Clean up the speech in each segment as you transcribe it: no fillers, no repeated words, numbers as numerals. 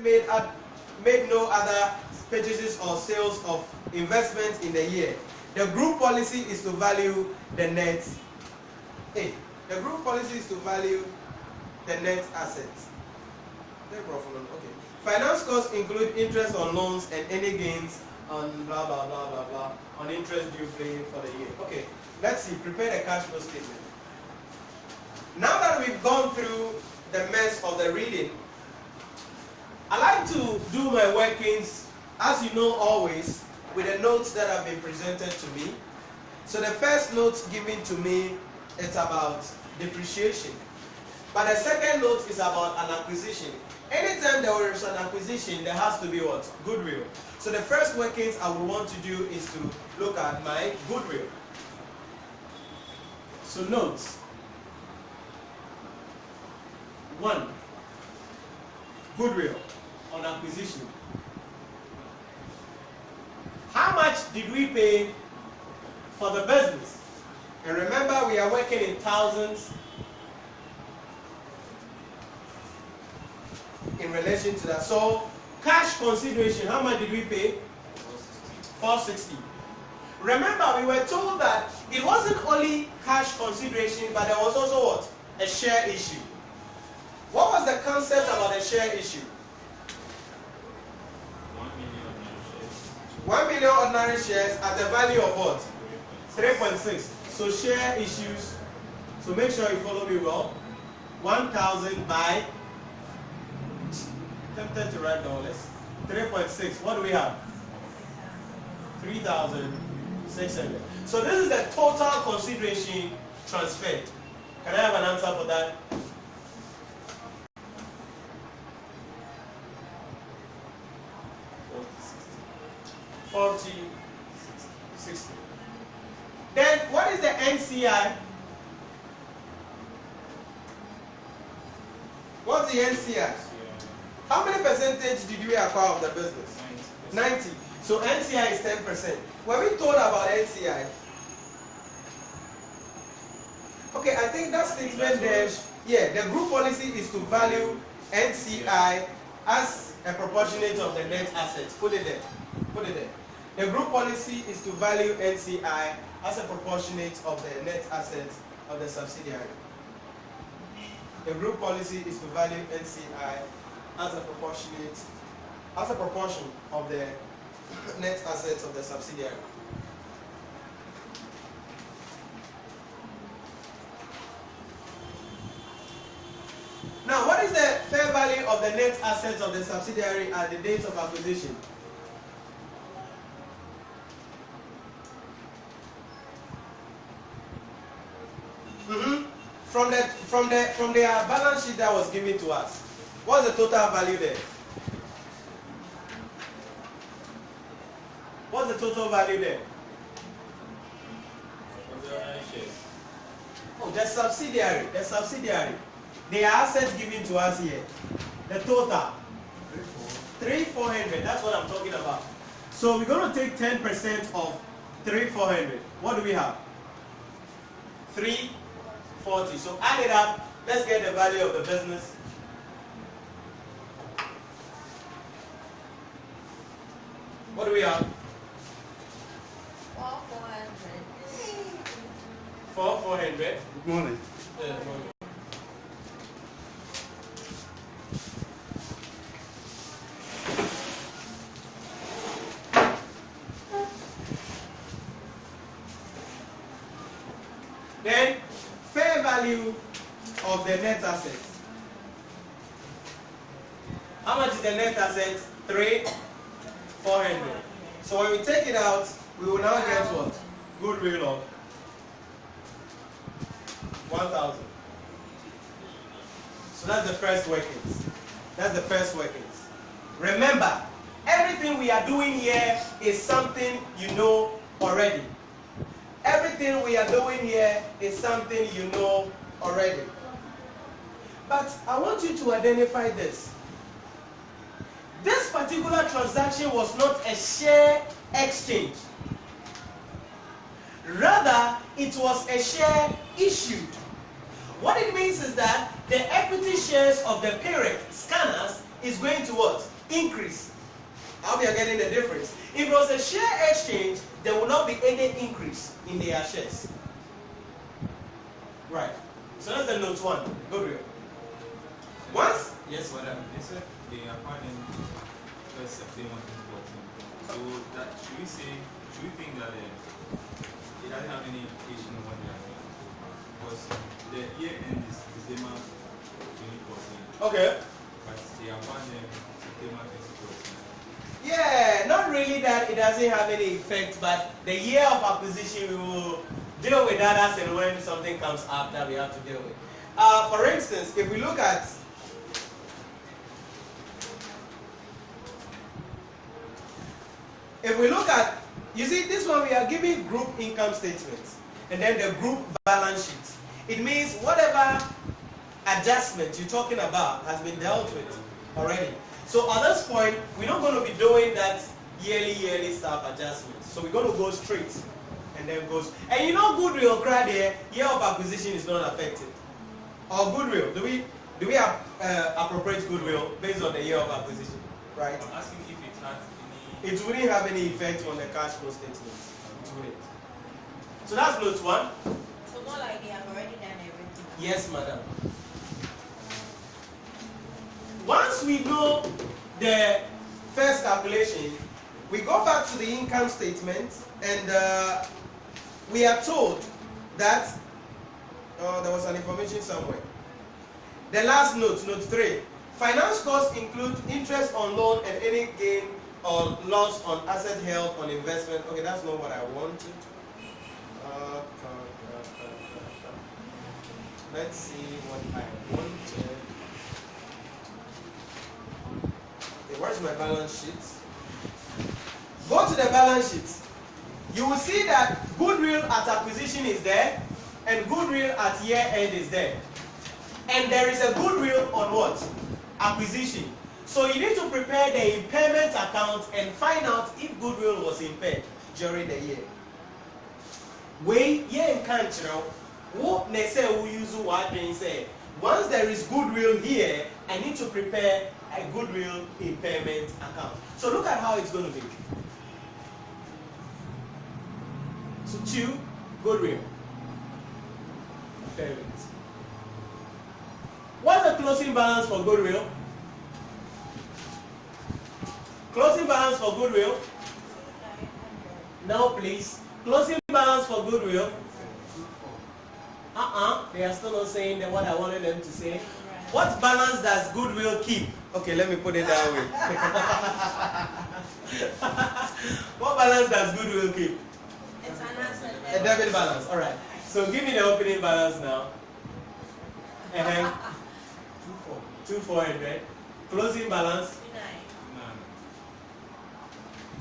made no other purchases or sales of investments in the year. The group policy is to value the net. The group policy is to value the net assets. Okay. Finance costs include interest on loans and any gains on blah blah blah blah blah on interest due paying for the year. Okay, let's see. Prepare the cash flow statement. Now that we've gone through the mess of the reading, I like to do my workings, as you know, always with the notes that have been presented to me. So the first note given to me is about depreciation, but the second note is about an acquisition. Anytime there is an acquisition, there has to be what? Goodwill. So the first workings I would want to do is to look at my goodwill. So notes. 1. Goodwill on acquisition. How much did we pay for the business? And remember, we are working in thousands in relation to that. So cash consideration, how much did we pay? 460. Remember, we were told that it wasn't only cash consideration, but there was also what? A share issue. What was the concept about a share issue? 1 million ordinary shares at the value of what? 3.6. So share issues. So make sure you follow me well. 1,000 by, tempted to write dollars. 3.6. What do we have? 3,600. So this is the total consideration transferred. Can I have an answer for that? 40, 60. Then what is the NCI? What's the NCI? How many percentage did we acquire of the business? 90. So NCI is 10%. Were we told about NCI? Okay, I think that statement there, the group policy is to value NCI as a proportionate of the net assets. Put it there. Put it there. The group policy is to value NCI as a proportionate of the net assets of the subsidiary. The group policy is to value NCI as a proportion of the net assets of the subsidiary. Now, what is the fair value of the net assets of the subsidiary at the date of acquisition? From the balance sheet that was given to us, what's the total value there? What's the total value there? Oh, the subsidiary. The subsidiary. The assets given to us here. The total. 3,400. That's what I'm talking about. So we're going to take 10% of 3,400. What do we have? 340. So add it up. Let's get the value of the business. What do we have? 4,400. Good morning. Good morning. Then, fair value of the net assets. How much is the net assets? 3,400. So when we take it out, we will now get what? Goodwill of 1,000. So that's the first workings. That's the first workings. Remember, everything we are doing here is something you know already. Everything we are doing here is something you know already. But I want you to identify this. This particular transaction was not a share exchange. Rather, it was a share issued. What it means is that the equity shares of the parent, Scanners, is going to what? Increase. I hope you are getting the difference. If it was a share exchange, there will not be any increase in their shares. Right. So that's the note 1. Goodwill. Once? Yes, madam. They said they are planning first September 2014. So that should we think that it doesn't have any implication on what they are doing? Because the year end is December 2014. Okay. But they are planning September 2014. Yeah, not really that it doesn't have any effect, but the year of acquisition we will deal with that as and when something comes up that we have to deal with. For instance, if we look at you see this one we are giving group income statements and then the group balance sheet. It means whatever adjustment you're talking about has been dealt with already. So at this point, we're not going to be doing that yearly stuff adjustment. So we're going to go straight and then goes. And you know goodwill crowd there, year of acquisition is not affected. Or goodwill, do we appropriate goodwill based on the year of acquisition? Right? I'm asking if it has any. It wouldn't have any effect on the cash flow statement. It wouldn't. So that's note 1. So more like they have already done everything. Yes, madam. Once we know the first calculation, we go back to the income statement and we are told that there was an information somewhere. The last note, note 3. Finance costs include interest on loan and any gain or loss on asset held on investment. Okay, that's not what I wanted. Let's see what I wanted. Okay, where's my balance sheet? Go to the balance sheet. You will see that goodwill at acquisition is there and goodwill at year end is there. And there is a goodwill on what? Acquisition. So you need to prepare the impairment account and find out if goodwill was impaired during the year. In country, what they say we use what they say. Once there is goodwill here, I need to prepare a goodwill impairment account. So look at how it's going to be. So 2, goodwill. Impairment. What's the closing balance for goodwill? Closing balance for goodwill. Now please. Closing balance for goodwill. They are still not saying that what I wanted them to say. What balance does goodwill keep? Okay, let me put it that way. What balance does goodwill keep? It's an asset. A debit balance. All right. So give me the opening balance now. 2,400. Closing balance. 9.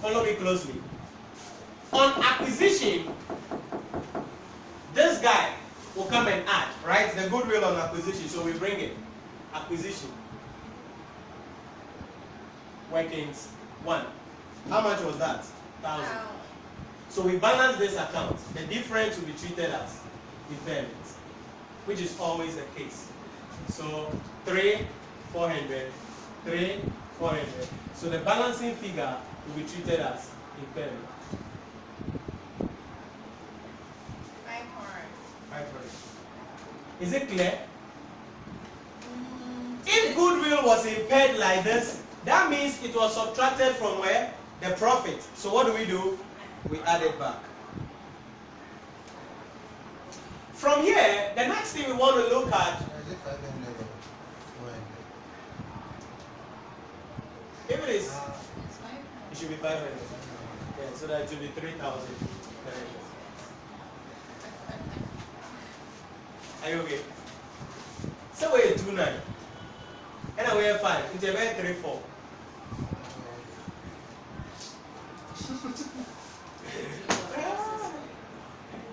Follow me closely. On acquisition, this guy will come and add, right? The goodwill on acquisition. So we bring it. Acquisition. Workings 1. How much was that? 1,000. So we balance this account. The difference will be treated as impairment, which is always the case. So 3,400, 3,400. So the balancing figure will be treated as impairment. 500. Is it clear? If goodwill was impaired like this, that means it was subtracted from where? The profit. So what do? We add it back. From here, the next thing we want to look at. Is it 500 or 400? If it is, it should be 500. Yeah, so that it should be 3,000. Are you okay? So we're 2,900. And we have 5. It's about 3,400.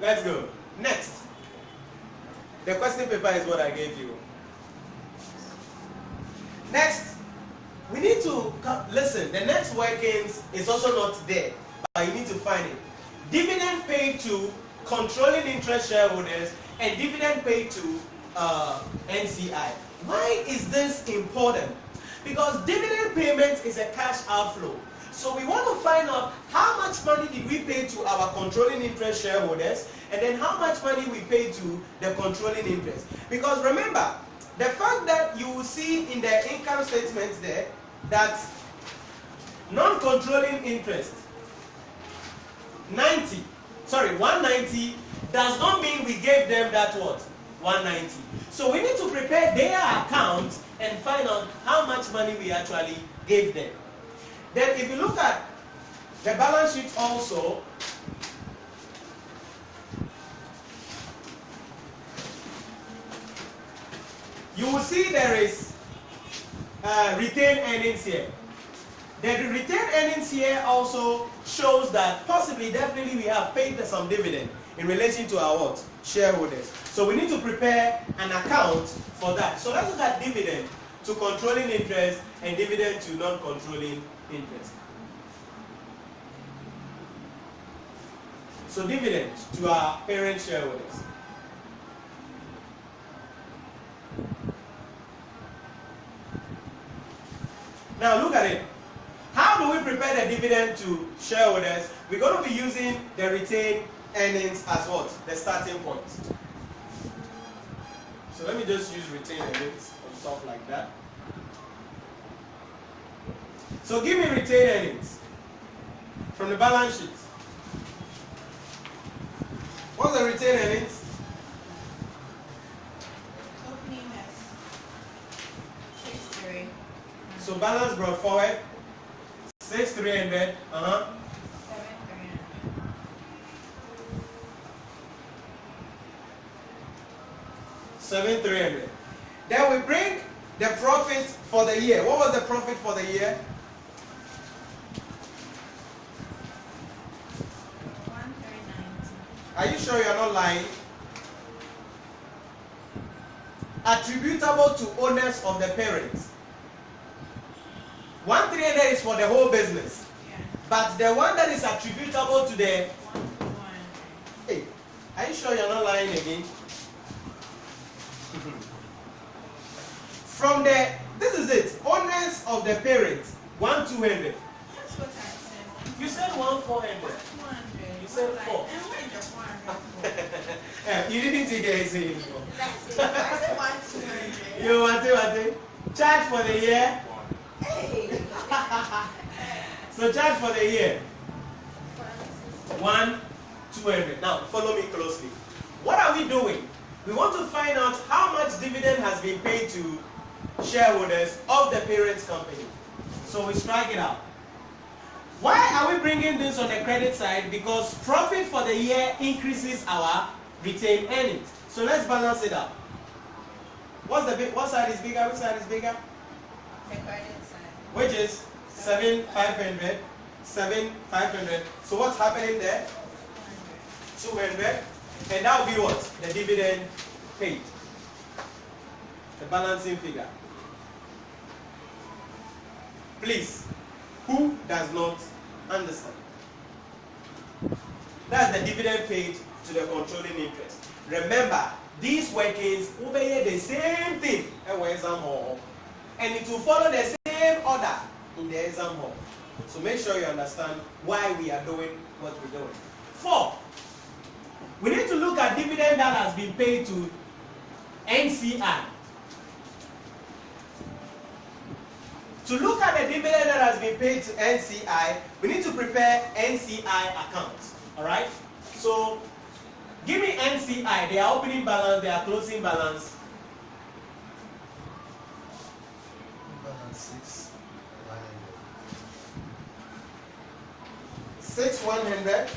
Let's go. Next. The question paper is what I gave you. Next, we need to listen. The next workings is also not there, but you need to find it. Dividend paid to controlling interest shareholders and dividend paid to NCI. Why is this important? Because dividend payment is a cash outflow. So we want to find out how much money did we pay to our controlling interest shareholders, and then how much money we pay to the controlling interest. Because remember, the fact that you will see in the income statements there that non-controlling interest 190 does not mean we gave them that what? 190. So we need to prepare their accounts and find out how much money we actually gave them. Then if you look at the balance sheet also, you will see there is retained earnings here. The retained earnings here also shows that possibly, definitely we have paid some dividend in relation to our what? Shareholders. So we need to prepare an account for that. So let's look at dividend to controlling interest and dividend to non-controlling interest. So dividend to our parent shareholders. Now look at it. How do we prepare the dividend to shareholders? We're going to be using the retained earnings as what? The starting point. So let me just use retained earnings and stuff like that. So give me retained earnings from the balance sheet. What's the retained earnings? Opening has 63. So balance brought forward 6,300. 7,300. Then we bring the profit for the year. What was the profit for the year? 1,390. Are you sure you're not lying? Attributable to owners of the parents. 1,300 is for the whole business. Yeah. But the one that is attributable to the... 1,400. Hey, are you sure you're not lying again? From the... This is it. Owners of the parents. 1,200. That's what I said. You said 1,400. 1,200. You said 4. And where the 400? You didn't take it easy anymore. That's it. I said 1,200. You want it? Charge for the year. Hey. So charge for the year. 1,200. Now follow me closely. What are we doing? We want to find out how much dividend has been paid to shareholders of the parent company. So we strike it out. Why are we bringing this on the credit side? Because profit for the year increases our retained earnings. So let's balance it out. What side is bigger? Which side is bigger? The credit side. Which is 7,500. 7,500. So what's happening there? 200. And that will be what? The dividend paid. The balancing figure. Please, who does not understand? That's the dividend paid to the controlling interest. Remember, these workings obey the same thing in the exam hall, and it will follow the same order in the exam hall. So make sure you understand why we are doing what we're doing. 4. We need to look at dividend that has been paid to NCI. To look at the dividend that has been paid to NCI, we need to prepare NCI accounts. Alright? So, give me NCI, their opening balance, their closing balance. Balance 6,100.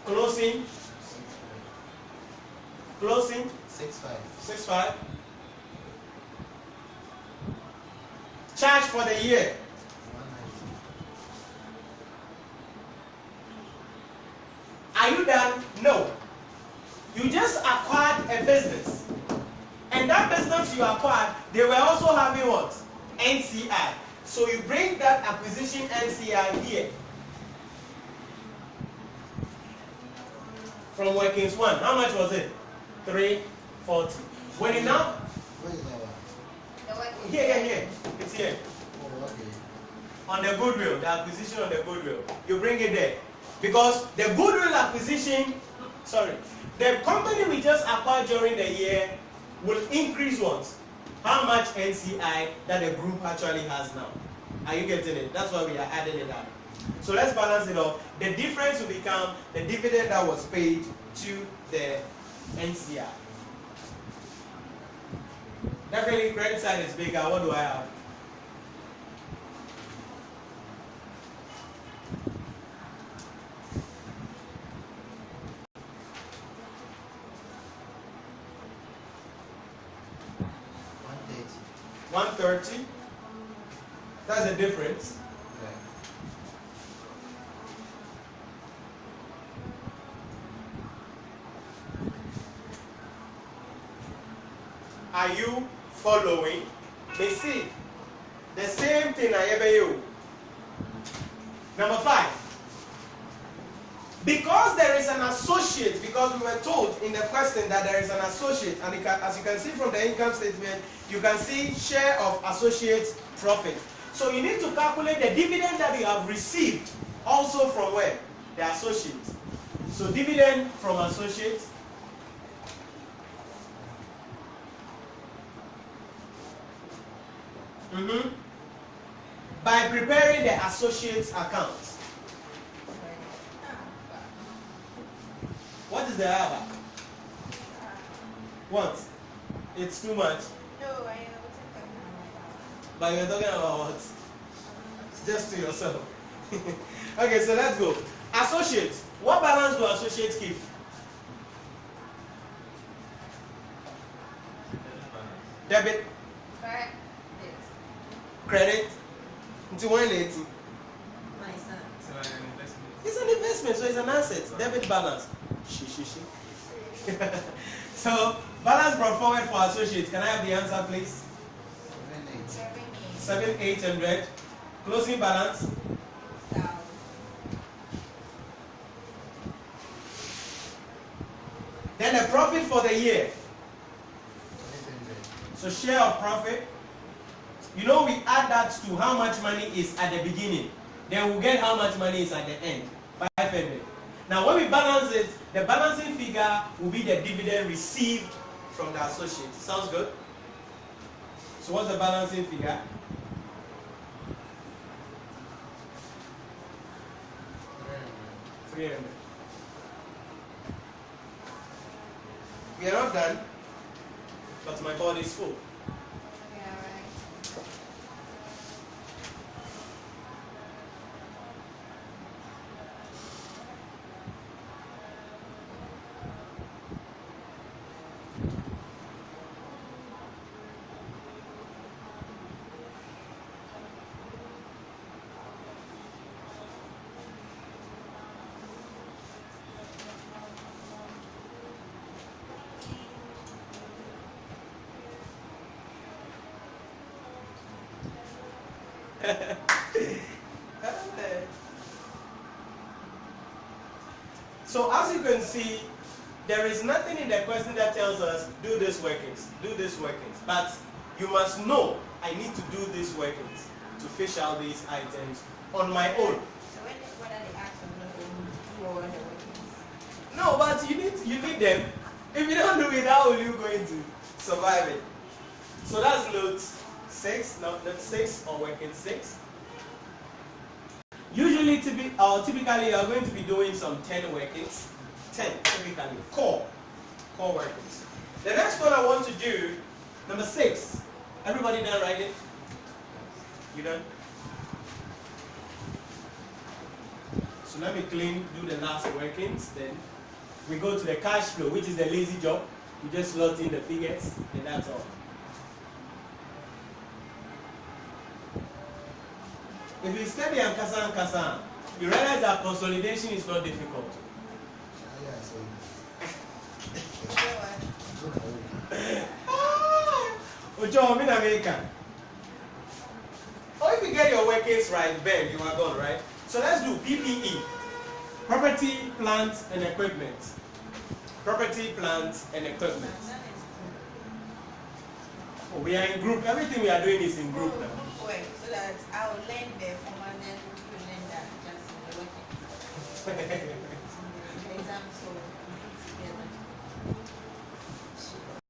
Closing. Closing. 6,500. 6,500. Charge for the year. 190. Are you done? No. You just acquired a business. And that business you acquired, they were also having what? NCI. So you bring that acquisition NCI here. From workings 1. How much was it? 340. When you now Where is that one? The working here, it's here. Oh, okay. On the goodwill, the acquisition of the goodwill, you bring it there because the goodwill acquisition, the company we just acquired during the year will increase what? How much NCI that the group actually has now. Are you getting it? That's why we are adding it up. So let's balance it off. The difference will become the dividend that was paid to the NCI. Definitely credit side is bigger. What do I have? $130. That's the difference. Are you following? They see the same thing I ever you. Number 5. Because there is an associate, because we were told in the question that there is an associate, and as you can see from the income statement, you can see share of associate profit. So you need to calculate the dividend that you have received also from where? The associate. So dividend from associate. By preparing the associate's account. What is the other? What? It's too much. No, I am But you're talking about what? Just to yourself. Okay, so let's go. Associates. What balance do associates keep? Debit. Credit. Into 180. It's an investment, so it's an asset. Debit balance. So, balance brought forward for associates. Can I have the answer, please? 7,800. Closing balance. Then the profit for the year. So share of profit. You know, we add that to how much money is at the beginning. Then we'll get how much money is at the end. 500. Now when we balance it, the balancing figure will be the dividend received from the associate. Sounds good? So what's the balancing figure? 300. We are not done, but my body is full. Yeah, right. So as you can see, there is nothing in the question that tells us do this workings, but you must know I need to do these workings to fish out these items on my own. So what are the actions that we do all the workings? No, but you need them. If you don't do it, how are you going to survive it? So that's note 6, note 6 or working 6. Usually, typically, you are going to be doing some 10 workings. 10, typically, core workings. The next one I want to do, number 6. Everybody done writing? You done? So let me do the last workings, then we go to the cash flow, which is the lazy job. You just slot in the figures, and that's all. If you study Ankasa, you realize that consolidation is not difficult. Ojo, I'm in America. Or if you get your workings right, Ben, you are gone, right? So let's do PPE. Property, plant, and equipment. Property, plant, and equipment. Oh, we are in group. Everything we are doing is in group now. Work, so that I'll learn the formal, then you learn that just in the working.